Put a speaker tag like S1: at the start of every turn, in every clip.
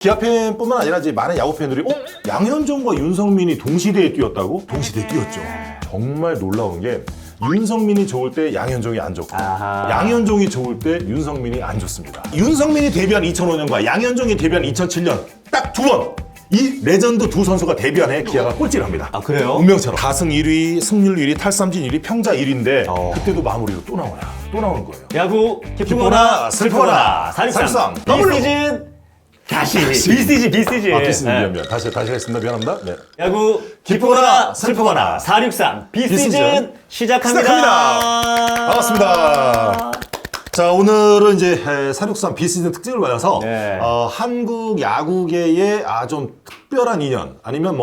S1: 기아 팬뿐만 아니라 이제 많은 야구 팬들이 양현종과 윤성민이 동시대에 뛰었다고? 동시대에 뛰었죠. 정말 놀라운 게 윤성민이 좋을 때 양현종이 안 좋고 양현종이 좋을 때 윤성민이 안 좋습니다. 윤성민이 데뷔한 2005년과 양현종이 데뷔한 2007년 딱 두 번! 이 레전드 두 선수가 데뷔한 해 기아가 꼴찌를 합니다.
S2: 아, 그래요?
S1: 운명처럼. 다승 1위, 승률 1위, 탈삼진 1위, 평자 1위인데 그때도 마무리로 또 나오냐. 또 나오는 거예요.
S2: 야구
S1: 기쁘거나
S2: 기쁘거나
S1: 슬프거나
S2: 슬프거나
S1: 사륙상
S2: 비시즌 다시 비시즌
S1: 비시즌 미안. 다시 하겠습니다. 미안합니다. 네.
S2: 야구 기쁘거나 슬프거나 463 비시즌
S1: 비시즌
S2: 시작합니다.
S1: 반갑습니다. 자, 오늘은 이제 463 비시즌 특집을 맞아서
S2: 네.
S1: 한국 야구계의 좀 특별한 인연 아니면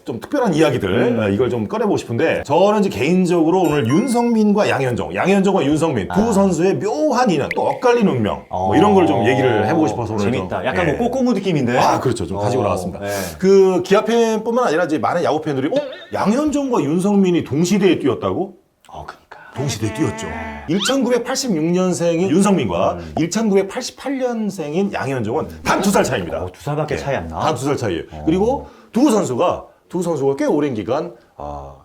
S1: 좀 특별한 이야기들 이걸 좀 꺼내보고 싶은데 저는 이제 개인적으로 오늘 윤성민과 양현종과 윤성민 두 선수의 묘한 인연 또 엇갈린 운명 뭐 이런 걸 좀 얘기를 해보고 싶어서 오늘
S2: 재밌다.
S1: 좀,
S2: 약간 뭐 꼬꼬무 느낌인데.
S1: 그렇죠. 좀 가지고 나왔습니다.
S2: 네.
S1: 그 기아 팬뿐만 아니라 이제 많은 야구 팬들이 양현종과 윤성민이 동시대에 뛰었다고?
S2: 그러니까.
S1: 동시대에 뛰었죠. 1986년생인 윤성민과 1988년생인 양현종은 단 2살 차이입니다.
S2: 2살밖에 차이 안 나.
S1: 단 2살 차이예요. 그리고 두 선수가 꽤 오랜 기간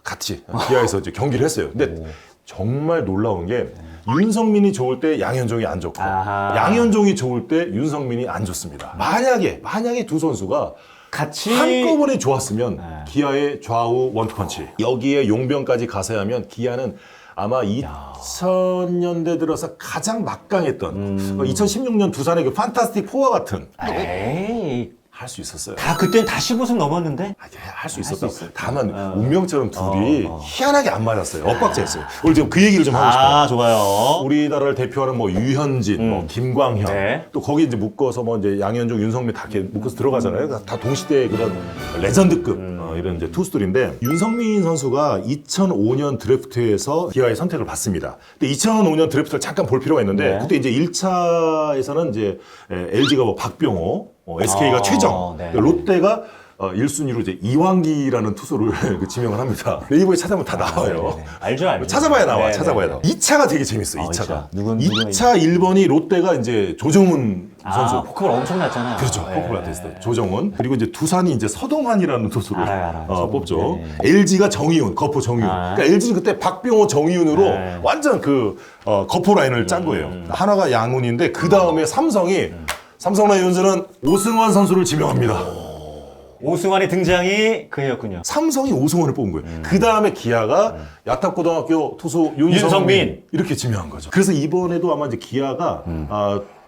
S1: 같이 기아에서 이제 경기를 했어요. 근데 정말 놀라운 게 윤성민이 좋을 때 양현종이 안 좋고 양현종이 좋을 때 윤성민이 안 좋습니다. 만약에 두 선수가
S2: 같이
S1: 한꺼번에 좋았으면 기아의 좌우 원투펀치 여기에 용병까지 가세하면 기아는 아마 2000년대 들어서 가장 막강했던 2016년 두산의 그 판타스틱 4와 같은
S2: 에이,
S1: 할 수 있었어요.
S2: 다 그땐 다 15승 넘었는데.
S1: 할 수 있었다. 다만 운명처럼 둘이 희한하게 안 맞았어요. 엇박자였어요. 오늘 지금 그 얘기를 좀 하고 싶어요.
S2: 좋아요.
S1: 우리나라를 대표하는 뭐 유현진, 김광현,
S2: 네.
S1: 또 거기 이제 묶어서 뭐 이제 양현종, 윤성민 다 이렇게 묶어서 들어가잖아요. 다 동시대의 그런 레전드급 이런 이제 투수들인데 윤성민 선수가 2005년 드래프트에서 기아의 선택을 받습니다. 근데 2005년 드래프트를 잠깐 볼 필요가 있는데 그때 이제 1차에서는 이제 LG가 뭐 박병호, SK가 최정,
S2: 네.
S1: 롯데가 1순위로 이제 이왕기라는 투수를 지명을 합니다. 네이버에 찾아보면 다 나와요.
S2: 알죠.
S1: 찾아봐야 나와.
S2: 네,
S1: 찾아봐야
S2: 네.
S1: 나와. 2차가 되게 재밌어요. 2차가.
S2: 2차. 누군
S1: 2차 1번이 롯데가 이제 조정훈 선수.
S2: 포크볼 엄청 났잖아요.
S1: 그렇죠. 포크볼 아티스트. 조정훈. 그리고 이제 두산이 이제 서동환이라는 투수를
S2: 알아요.
S1: 뽑죠.
S2: 네.
S1: LG가 정이훈, 거포 정이훈. 그러니까 LG는 그때 박병호, 정이훈으로 완전 그 거포 라인을 짠 거예요. 하나가 양훈인데 그 다음에 삼성 라이온즈는 오승환 선수를 지명합니다.
S2: 오승환의 등장이 그 해였군요.
S1: 삼성이 오승환을 뽑은 거예요. 그 다음에 기아가 야탑고등학교 투수 윤성민 이렇게 지명한 거죠. 그래서 이번에도 아마 이제 기아가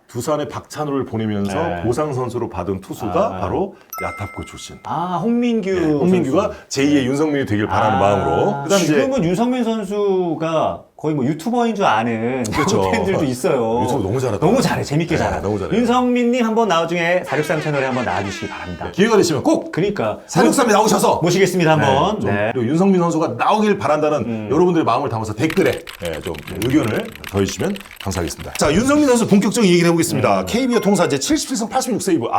S1: 두산의 박찬호를 보내면서 보상 선수로 받은 투수가 바로 야탑고 출신.
S2: 홍민규가
S1: 제2의 윤성민이 되길 바라는 마음으로. 그다음에
S2: 지금은 윤성민 선수가 거의 뭐 유튜버인 줄 아는
S1: 그렇죠.
S2: 팬들도 있어요.
S1: 유튜브 너무 잘하다.
S2: 너무 잘해. 재밌게 잘하다.
S1: 너무 잘해.
S2: 윤성민님 한번 나중에 463 채널에 한번 나와주시기 바랍니다.
S1: 기회가 되시면 꼭
S2: 그러니까
S1: 463에 나오셔서
S2: 모시겠습니다 한번.
S1: 그리고 윤성민 선수가 나오길 바란다는 여러분들의 마음을 담아서 댓글에 좀 의견을 더해주시면 감사하겠습니다. 자, 윤성민 선수 본격적인 얘기를 해보겠습니다. KBO 통산 제 77승 86세이브,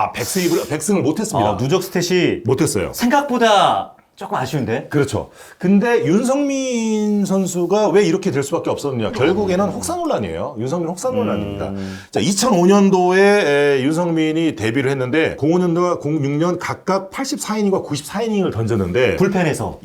S1: 100승을 못했습니다.
S2: 누적 스탯이
S1: 못했어요.
S2: 생각보다 조금 아쉬운데?
S1: 그렇죠. 근데 윤성민 선수가 왜 이렇게 될 수밖에 없었느냐. 결국에는 혹사 논란이에요. 윤성민 혹사 논란입니다. 자, 2005년도에 윤성민이 데뷔를 했는데 05년도와 06년 각각 84이닝과 94이닝을 던졌는데
S2: 불펜에서.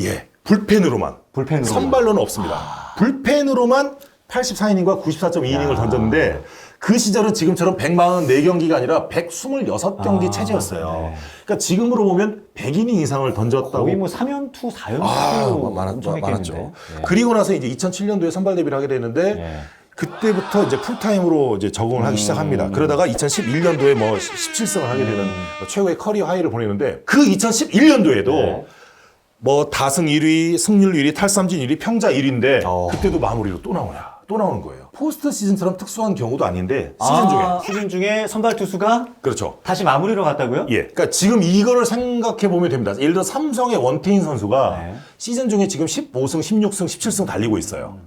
S1: 불펜으로만.
S2: 불펜으로만.
S1: 선발로는 없습니다. 불펜으로만 84이닝과 94.2이닝을 던졌는데 그 시절은 지금처럼 144경기가 아니라 126경기 체제였어요. 그러니까 지금으로 보면 100이닝 이상을 던졌다고.
S2: 거의 뭐 3연투, 4연투
S1: 많았죠. 그리고 나서 이제 2007년도에 선발 데뷔를 하게 되는데 그때부터 이제 풀타임으로 이제 적응을 하기 시작합니다. 그러다가 2011년도에 뭐 17승을 하게 되는 최고의 커리어 하이를 보내는데 그 2011년도에도 뭐 다승 1위, 승률 1위, 탈삼진 1위, 평자 1위인데 그때도 마무리로 또 나오는 거예요. 포스트 시즌처럼 특수한 경우도 아닌데
S2: 시즌 중에 선발 투수가
S1: 그렇죠.
S2: 다시 마무리로 갔다고요?
S1: 그러니까 지금 이거를 생각해 보면 됩니다. 예를 들어 삼성의 원태인 선수가 시즌 중에 지금 15승, 16승, 17승 달리고 있어요.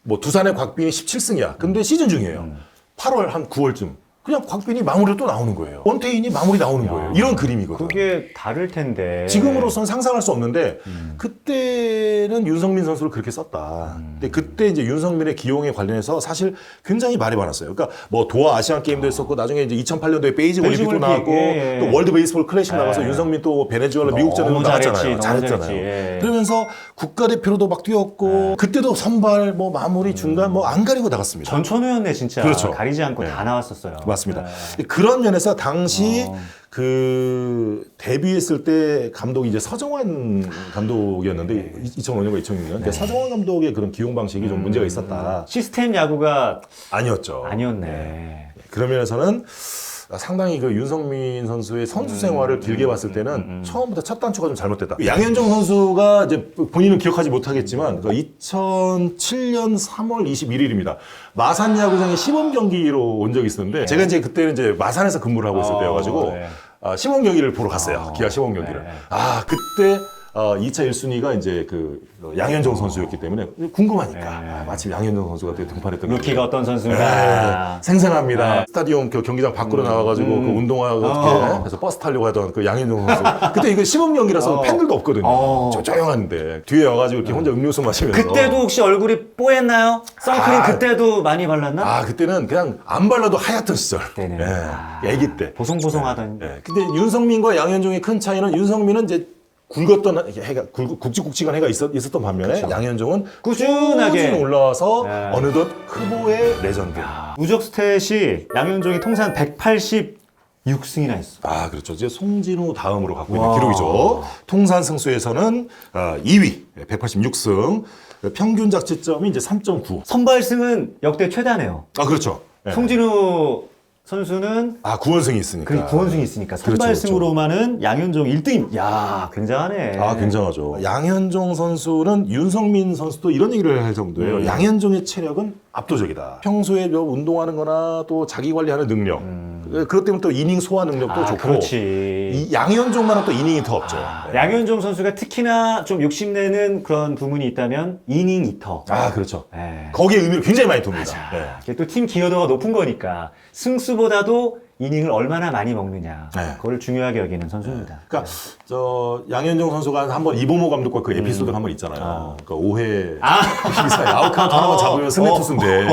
S1: 뭐 두산의 곽빈이 17승이야. 근데 시즌 중이에요. 8월 한 9월쯤 그냥 곽빈이 마무리로 또 나오는 거예요. 원태인이 마무리 나오는 거예요. 이런 그림이거든요.
S2: 그게 다를 텐데.
S1: 지금으로서는 상상할 수 없는데 그때는 윤성민 선수를 그렇게 썼다. 근데 그때 이제 윤성민의 기용에 관련해서 사실 굉장히 말이 많았어요. 그러니까 뭐 도하 아시안 게임도 했었고 나중에 이제 2008년도에 베이징 올림픽도
S2: 올림픽,
S1: 나왔고
S2: 예, 예.
S1: 또 월드 베이스볼 클래식 나가서 윤성민 또 베네수엘라 미국전에도
S2: 너무
S1: 나갔잖아요.
S2: 잘했지,
S1: 잘했잖아요.
S2: 예.
S1: 그러면서 국가대표로도 막 뛰었고 그때도 선발 뭐 마무리 중간 뭐 안 가리고 나갔습니다.
S2: 전천후였네 진짜.
S1: 그렇죠.
S2: 가리지 않고
S1: 네.
S2: 다 나왔었어요.
S1: 맞습니다.
S2: 네.
S1: 그런 면에서 당시 그 데뷔했을 때 감독이 이제 서정환 감독이었는데 2005년과 2006년 근데 서정환 감독의 그런 기용 방식이 좀 문제가 있었다.
S2: 시스템 야구가
S1: 아니었죠.
S2: 아니었네.
S1: 그런 면에서는 상당히 그 윤성민 선수의 선수 생활을 길게 봤을 때는 처음부터 첫 단추가 좀 잘못됐다. 양현종 선수가 이제 본인은 기억하지 못하겠지만 그 2007년 3월 21일입니다. 마산 야구장에 시범 경기로 온 적이 있었는데 제가 이제 그때는 이제 마산에서 근무를 하고 있을 때여가지고
S2: 네.
S1: 시범 경기를 보러 갔어요. 기아 시범 경기를.
S2: 네.
S1: 그때 2차 1순위가 이제 그 양현종 선수였기 때문에 궁금하니까 마침 양현종 선수가 되게 등판했던
S2: 루키가 어떤 선수인가.
S1: 생생합니다.
S2: 네.
S1: 스타디움 그 경기장 밖으로 나와가지고 그 운동화가 어떻게 해서 버스 타려고 하던 그 양현종 선수. 그때 이거 시범 경기라서 팬들도 없거든요. 조용한데 뒤에 와가지고 이렇게 혼자 음료수 마시면서.
S2: 그때도 혹시 얼굴이 뽀했나요? 선크림 그때도 많이 발랐나?
S1: 그때는 그냥 안 발라도 하얗던 시절.
S2: 그때는.
S1: 애기 때.
S2: 보송보송하던.
S1: 근데 윤성민과 양현종의 큰 차이는 윤성민은 이제 굵었던 해가 굵직굵직한 해가 있었던 반면에 양현종은
S2: 꾸준하게
S1: 꾸준히 올라와서 어느덧 크보의 레전드.
S2: 누적 스탯이 양현종이 통산 186승이나 했어.
S1: 그렇죠. 이제 송진우 다음으로 갖고 있는 기록이죠. 통산 승수에서는 2위, 186승. 평균 자책점이 이제 3.9.
S2: 선발승은 역대 최다네요.
S1: 그렇죠.
S2: 송진우 선수는
S1: 9원승이 있으니까.
S2: 9원승이 있으니까 선발승으로만은 양현종 1등. 야, 굉장하네.
S1: 굉장하죠. 양현종 선수는 윤성민 선수도 이런 얘기를 할 정도예요. 양현종의 체력은 압도적이다. 평소에 운동하는 거나 또 자기 관리하는 능력. 그것 때문에 또 이닝 소화 능력도 좋고.
S2: 그렇지.
S1: 이 양현종만은 또 이닝이 더 없죠.
S2: 양현종 선수가 특히나 좀 욕심내는 그런 부분이 있다면 이닝 이터.
S1: 그렇죠.
S2: 네.
S1: 거기에 의미를 굉장히 많이 둡니다.
S2: 이게 또 팀 기여도가 높은 거니까 승수보다도 이닝을 얼마나 많이 먹느냐. 그걸 중요하게 여기는 선수입니다.
S1: 그러니까 양현종 선수가 한번 이보모 감독과 그 에피소드가 한번 있잖아요. 그러니까 5회 아웃카운트 하나만 잡으면 승리 투수인데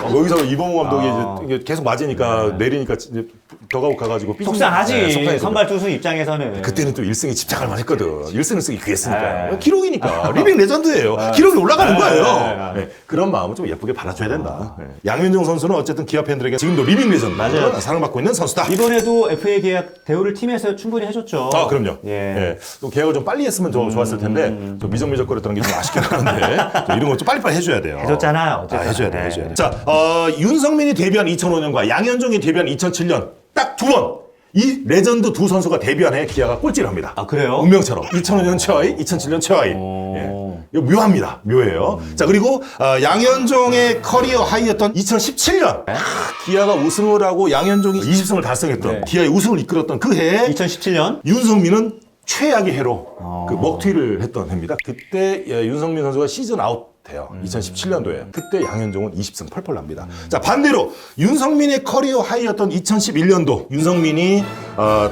S1: 여기서 이보모 감독이 이제 계속 맞으니까 내리니까 이제 더가웃 가가지고
S2: 속상하지. 선발 투수 입장에서는.
S1: 그때는 또 1승에 집착할 만했거든. 1승을 쓰기 그랬으니까. 기록이니까. 리빙 레전드예요. 기록이 올라가는 거예요. 그런 마음은 좀 예쁘게 받아줘야 된다. 양현종 선수는 어쨌든 기아 팬들에게 지금도 리빙 레전드 사랑받고 있는 선수다.
S2: 이번에도 FA 계약 대우를 팀에서 충분히 해줬죠.
S1: 그럼요. 또 계약을 좀 빨리 했으면 더 좋았을 텐데 좀 미적미적거렸던 게 좀 아쉽긴 한데 이런 거 좀 빨리빨리 해줘야 돼요.
S2: 해줬잖아요.
S1: 해줘야 돼. 자, 윤성민이 데뷔한 2005년과 양현종이 데뷔한 2007년 딱 두 번. 이 레전드 두 선수가 데뷔한 해 기아가 꼴찌를 합니다.
S2: 그래요?
S1: 운명처럼 2005년 최하위, 2007년 최하위. 이거 묘합니다. 묘해요. 자, 그리고 양현종의 커리어 하이였던 2017년 기아가 우승을 하고 양현종이 20승을 달성했던 기아의 우승을 이끌었던 그 해
S2: 2017년
S1: 윤성민은 최악의 해로 그 먹튀를 했던 해입니다. 그때 윤성민 선수가 시즌 아웃 돼요. 2017년도에. 그때 양현종은 20승 펄펄 납니다. 자, 반대로 윤성민의 커리어 하이였던 2011년도 윤성민이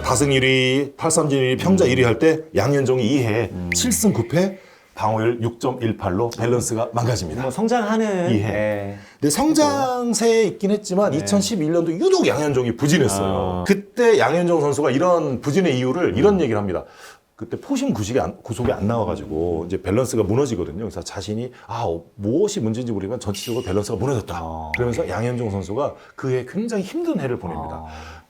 S1: 다승 1위, 탈삼진 1위, 평자 1위 할 때 양현종이 2해 7승 9패 방어율 6.18로 밸런스가 망가집니다.
S2: 성장하는.
S1: 이해. 근데 성장세에 있긴 했지만 2011년도 유독 양현종이 부진했어요. 그때 양현종 선수가 이런 부진의 이유를 이런 얘기를 합니다. 그때 포심 구속이 안 나와가지고 이제 밸런스가 무너지거든요. 그래서 자신이 무엇이 문제인지 모르지만 전체적으로 밸런스가 무너졌다. 그러면서 양현종 선수가 그해 굉장히 힘든 해를 보냅니다.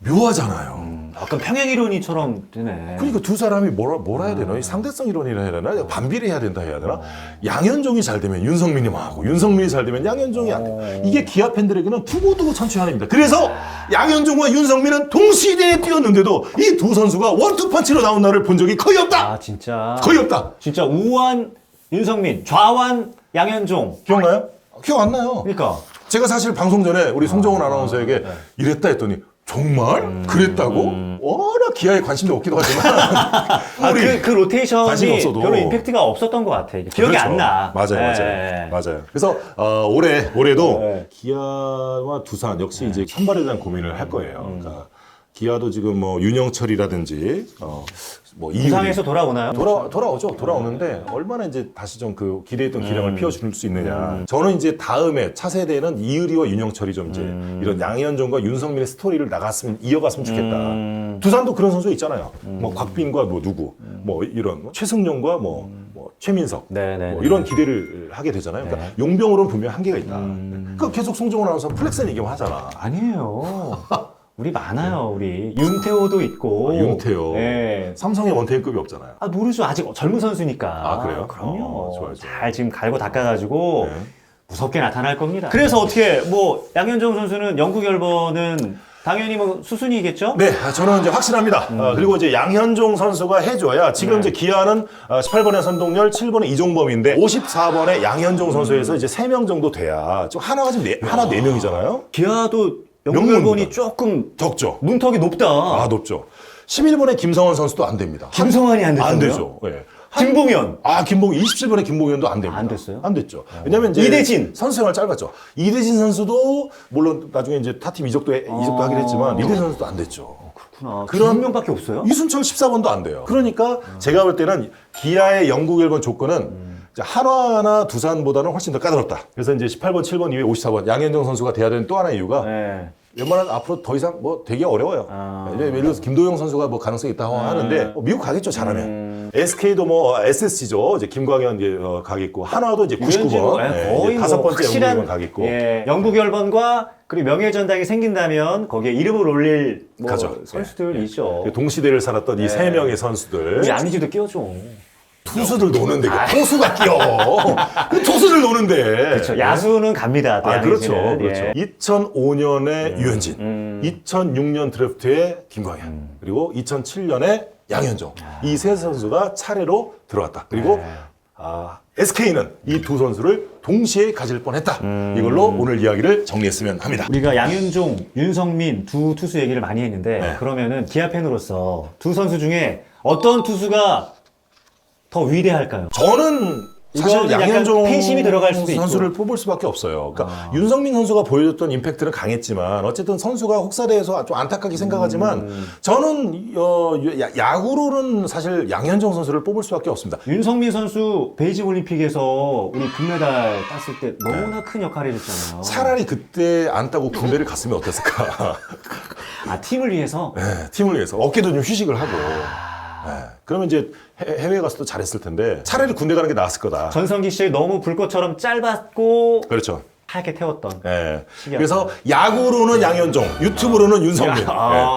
S1: 묘하잖아요.
S2: 약간 평행 이론이처럼 되네.
S1: 그러니까 두 사람이 뭐라 해야 되나? 상대성 이론이라 해야 되나? 반비례해야 된다 해야 되나? 양현종이 잘 되면 윤성민이 망하고 윤성민이 잘 되면 양현종이 안 돼. 이게 기아 팬들에게는 두고두고 천추한입니다. 그래서 양현종과 윤성민은 동시대에 뛰었는데도 이 두 선수가 원투펀치로 나온 날을 본 적이 거의 없다.
S2: 진짜.
S1: 거의 없다.
S2: 진짜 우완 윤성민, 좌완 양현종.
S1: 기억나요? 기억 안 나요.
S2: 그러니까
S1: 제가 사실 방송 전에 우리 송정훈 아나운서에게 이랬다 했더니 정말? 그랬다고? 워낙 기아에 관심도 없기도 하지만
S2: 그 로테이션이
S1: 관심이 없어도.
S2: 별로 임팩트가 없었던 것 같아. 기억이
S1: 그렇죠.
S2: 안 나.
S1: 맞아요.
S2: 네.
S1: 맞아요. 그래서 올해도
S2: 네.
S1: 기아와 두산 역시 이제 선발에 대한 고민을 할 거예요. 그러니까 기아도 지금 뭐 윤영철이라든지 뭐
S2: 부상에서 돌아오나요?
S1: 돌아오죠. 돌아오는데 얼마나 이제 다시 좀 그 기대했던 기량을 피워줄 수 있느냐. 저는 이제 다음에 차세대는 이의리와 윤영철이 좀 이제 이런 양현종과 윤성민의 스토리를 이어갔으면 좋겠다. 두산도 그런 선수 있잖아요. 뭐 곽빈과 뭐 누구, 뭐 이런 최승용과 뭐 최민석,
S2: 네네.
S1: 뭐 이런 기대를 하게 되잖아요. 그러니까 용병으로는 분명 한계가 있다. 그러니까 계속 송정훈 아나운서 플렉스는 얘기만 하잖아.
S2: 아니에요. 우리 많아요, 우리. 윤태호도 있고.
S1: 윤태호.
S2: 네.
S1: 삼성의 원태인급이 없잖아요.
S2: 모르죠. 아직 젊은 선수니까.
S1: 아, 그래요?
S2: 그럼요.
S1: 좋아요.
S2: 잘 지금 갈고 닦아가지고
S1: 네.
S2: 무섭게 나타날 겁니다. 그래서 어떻게, 양현종 선수는 영구 결번은 당연히 수순이겠죠?
S1: 네, 저는 이제 확실합니다. 그리고 이제 양현종 선수가 해줘야 지금 이제 기아는 18번에 선동열, 7번에 이종범인데 54번에 양현종 선수에서 이제 3명 정도 돼야 좀 하나가 지금 하나 4명이잖아요.
S2: 기아도 영구
S1: 명문보다.
S2: 결번이 조금
S1: 적죠.
S2: 문턱이 높다.
S1: 높죠. 11번에 김성원 선수도 안 됩니다.
S2: 김성환이 안 됐어요?
S1: 안 되죠. 네.
S2: 김봉현.
S1: 김봉현 27번에 김봉현도 안 됩니다.
S2: 안 됐어요?
S1: 안 됐죠. 왜냐면 이제
S2: 이대진.
S1: 선수 생활 짧았죠. 이대진 선수도 물론 나중에 이제 타팀 이적도 하긴 했지만 이대진 선수도 안 됐죠.
S2: 그렇구나.
S1: 그런
S2: 두 명밖에 없어요?
S1: 이순철 14번도 안 돼요. 그러니까 제가 볼 때는 기아의 영구 결번 조건은 이제 한화나 두산보다는 훨씬 더 까다롭다. 그래서 이제 18번, 7번 이후에 54번 양현종 선수가 돼야 되는 또 하나의 이유가
S2: 네.
S1: 웬만하면 앞으로 더 이상 되기 어려워요. 예를 들어서 김도영 선수가 가능성이 있다고 하는데 미국 가겠죠, 잘하면. SK도 SSG죠. 이제 김광현 이제 가겠고 한화도 이제 99번
S2: 거의
S1: 다섯 번째
S2: 확실한
S1: 영구 결번 가겠고.
S2: 영구 결번과 그리고 명예전당이 생긴다면 거기에 이름을 올릴
S1: 가죠.
S2: 선수들이죠.
S1: 동시대를 살았던 이 세 명의 선수들.
S2: 우리 양의지도 끼워줘.
S1: 투수들 노는데 토수가 끼어. 그 투수들 노는데.
S2: 그렇죠. 야수는 갑니다. 또
S1: 그렇죠.
S2: 양의지는.
S1: 그렇죠. 2005년에 유현진, 2006년 드래프트에 김광현, 그리고 2007년에 양현종. 이 세 선수가 차례로 들어왔다. 그리고 SK는 이 두 선수를 동시에 가질 뻔했다. 이걸로 오늘 이야기를 정리했으면 합니다.
S2: 우리가 양현종, 윤성민 두 투수 얘기를 많이 했는데
S1: 네.
S2: 그러면은 기아 팬으로서 두 선수 중에 어떤 투수가 더 위대할까요?
S1: 저는 사실
S2: 이거는 약간
S1: 양현종
S2: 팬심이 들어갈 수도
S1: 선수를
S2: 있고.
S1: 뽑을 수밖에 없어요. 그러니까 윤성민 선수가 보여줬던 임팩트는 강했지만 어쨌든 선수가 혹사대해서 좀 안타깝게 생각하지만 저는 야구로는 사실 양현종 선수를 뽑을 수밖에 없습니다.
S2: 윤성민 선수 베이징 올림픽에서 우리 금메달 땄을 때 너무나 큰 역할을 해줬잖아요.
S1: 차라리 그때 안 따고 군대를 갔으면 어땠을까.
S2: 팀을 위해서?
S1: 네, 팀을 위해서 어깨도 좀 휴식을 하고. 네, 그러면 이제 해외에 가서도 잘했을 텐데 차라리 군대 가는 게 나았을 거다.
S2: 전성기 시절 너무 불꽃처럼 짧았고
S1: 그렇죠.
S2: 하얗게 태웠던.
S1: 네. 그래서 야구로는 양현종, 유튜브로는 윤성민.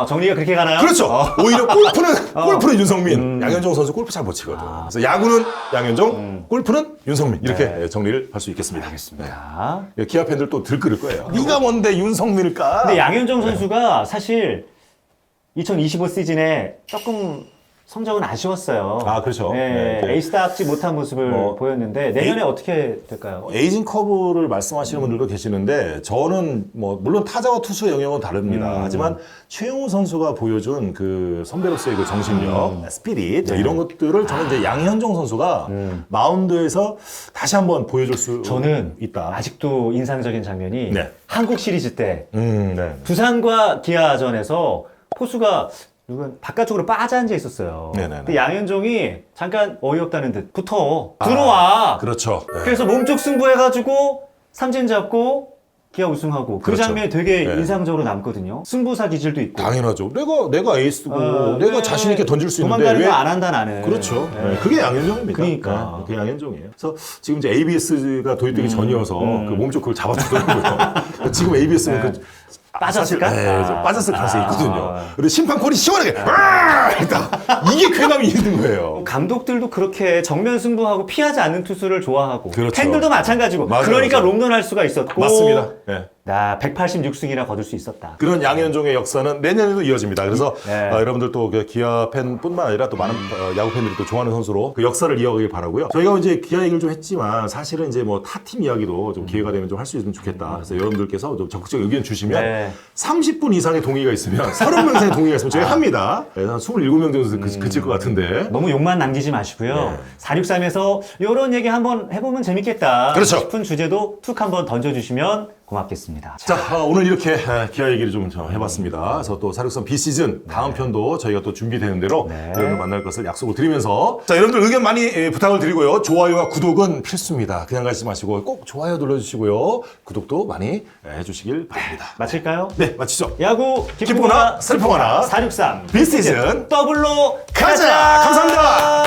S2: 정리가 그렇게 가나요?
S1: 그렇죠. 오히려 골프는 윤성민. 양현종 선수 골프 잘 못 치거든. 그래서 야구는 양현종, 골프는 윤성민. 이렇게 정리를 할 수 있겠습니다.
S2: 알겠습니다.
S1: 네. 기아 팬들 또 들끓을 거예요. 네가 뭔데 윤성민일까?
S2: 근데 양현종 선수가 사실 2025 시즌에 조금 성적은 아쉬웠어요.
S1: 그렇죠.
S2: 네,
S1: 네.
S2: 에이스답지 못한 모습을 보였는데 내년에 어떻게 될까요?
S1: 에이징 커브를 말씀하시는 분들도 계시는데 저는 물론 타자와 투수의 영역은 다릅니다. 하지만 최용우 선수가 보여준 그 선배로서의 그 정신력, 스피릿 이런 것들을 저는 이제 양현종 선수가 마운드에서 다시 한번 보여줄 수
S2: 저는
S1: 있다.
S2: 아직도 인상적인 장면이
S1: 네.
S2: 한국 시리즈 때
S1: 네.
S2: 두산과 기아전에서 포수가 바깥쪽으로 빠져 앉아 있었어요.
S1: 네네네.
S2: 근데 양현종이 잠깐 어이없다는 듯 들어와.
S1: 그렇죠. 네.
S2: 그래서 몸쪽 승부해가지고 삼진 잡고 기아 우승하고 그
S1: 그렇죠.
S2: 장면이 되게
S1: 네.
S2: 인상적으로 남거든요. 승부사 기질도 있고.
S1: 당연하죠. 내가 에이스고 내가 자신 있게 던질 수 있는데
S2: 도망가는 거 안 한다 나는.
S1: 그렇죠. 네. 그게 양현종입니다.
S2: 그러니까.
S1: 그게 양현종이에요. 그래서 지금 이제 ABS가 도입되기 전이어서 그 몸쪽 그걸 잡아주더라고요. 지금 ABS는
S2: 빠졌을까?
S1: 좀 빠졌을 가능성이 있거든요. 그리고 심판콜이 시원하게 이게 쾌감이 있는 거예요.
S2: 감독들도 그렇게 정면 승부하고 피하지 않는 투수를 좋아하고
S1: 그렇죠.
S2: 팬들도 마찬가지고
S1: 맞아요,
S2: 그러니까
S1: 맞아요.
S2: 롱런 할 수가 있었고
S1: 맞습니다. 네.
S2: 나 186승이나 거둘 수 있었다.
S1: 그런 양현종의 역사는 내년에도 이어집니다. 그래서
S2: 네.
S1: 여러분들 또 그 기아 팬뿐만 아니라 또 많은 야구 팬들이 또 좋아하는 선수로 그 역사를 이어가길 바라고요. 저희가 이제 기아 얘기를 좀 했지만 사실은 이제 뭐 타팀 이야기도 좀 기회가 되면 좀 할 수 있으면 좋겠다. 그래서 여러분들께서 좀 적극적 의견 주시면
S2: 네.
S1: 30분 이상의 동의가 있으면 30명 이상의 동의가 있으면 저희가 합니다. 그래서 한 27명 정도 그칠 것 같은데.
S2: 너무 욕만 남기지 마시고요.
S1: 네.
S2: 463에서 이런 얘기 한번 해보면 재밌겠다
S1: 그렇죠.
S2: 싶은 주제도 툭 한번 던져주시면 고맙겠습니다.
S1: 자, 오늘 이렇게 기아 얘기를 좀 해봤습니다. 그래서 또 사륙선 비시즌 다음 편도 저희가 또 준비되는 대로 여러분을 만날 것을 약속을 드리면서 자, 여러분들 의견 많이 부탁을 드리고요. 좋아요와 구독은 필수입니다. 그냥 가시지 마시고 꼭 좋아요 눌러주시고요. 구독도 많이 해주시길 바랍니다.
S2: 마칠까요?
S1: 네, 마치죠.
S2: 야구
S1: 기쁘거나 슬프거나
S2: 463
S1: 비시즌
S2: 더블로
S1: 가자! 감사합니다.